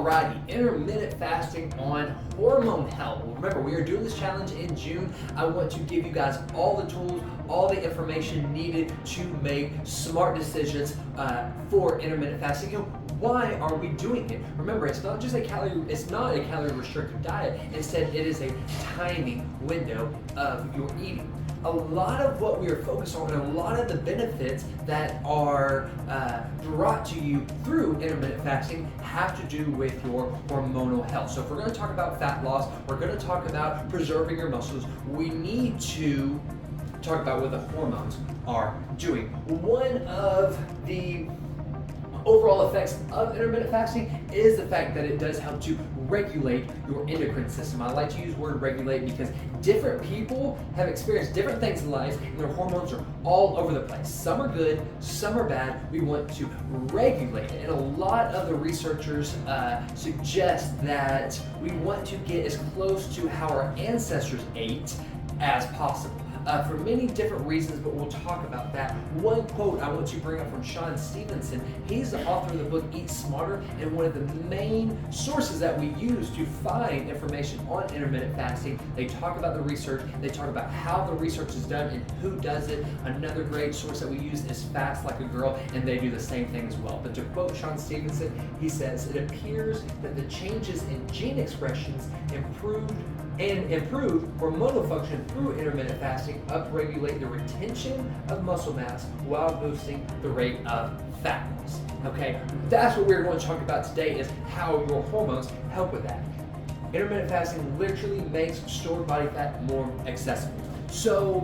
Alrighty, intermittent fasting on hormone health. Remember, we are doing this challenge in June. I want to give you guys all the tools, all the information needed to make smart decisions for intermittent fasting. Why are we doing it? Remember, it's not a calorie restrictive diet. Instead, it is a timing window of your eating. A lot of what we are focused on and a lot of the benefits that are brought to you through intermittent fasting have to do with your hormonal health. So if we're going to talk about fat loss, we're going to talk about preserving your muscles, we need to talk about what the hormones are doing. One of the overall effects of intermittent fasting is the fact that it does help to regulate your endocrine system. I like to use the word regulate because different people have experienced different things in life and their hormones are all over the place. Some are good, some are bad. We want to regulate it. And a lot of the researchers suggest that we want to get as close to how our ancestors ate as possible. For many different reasons, but we'll talk about that. One quote I want to bring up from Shawn Stevenson. He's the author of the book Eat Smarter, and one of the main sources that we use to find information on intermittent fasting. They talk about the research, they talk about how the research is done and who does it. Another great source that we use is Fast Like a Girl, and they do the same thing as well. But to quote Shawn Stevenson, he says, "It appears that the changes in gene expressions improved hormonal function through intermittent fasting, upregulate the retention of muscle mass while boosting the rate of fat loss." Okay, that's what we're going to talk about today, is how your hormones help with that. Intermittent fasting literally makes stored body fat more accessible. So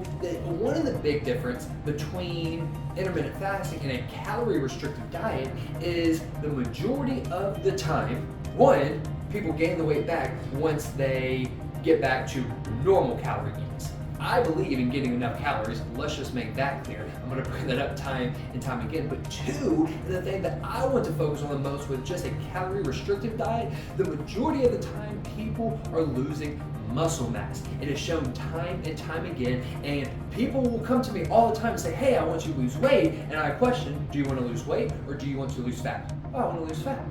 one of the big difference between intermittent fasting and a calorie restricted diet is the majority of the time, one, people gain the weight back once they get back to normal calorie gains. I believe in getting enough calories. Let's just make that clear. I'm going to bring that up time and time again. But two, and the thing that I want to focus on the most with just a calorie restrictive diet, the majority of the time people are losing muscle mass. It is shown time and time again, and people will come to me all the time and say, "Hey, I want you to lose weight." And I question, do you want to lose weight or do you want to lose fat? Oh, I want to lose fat.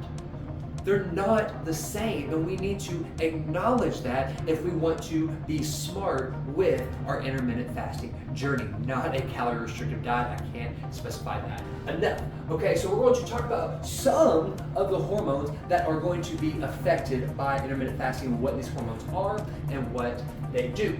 They're not the same, and we need to acknowledge that if we want to be smart with our intermittent fasting journey, not a calorie restrictive diet. I can't specify that enough. Okay, so we're going to talk about some of the hormones that are going to be affected by intermittent fasting, what these hormones are and what they do.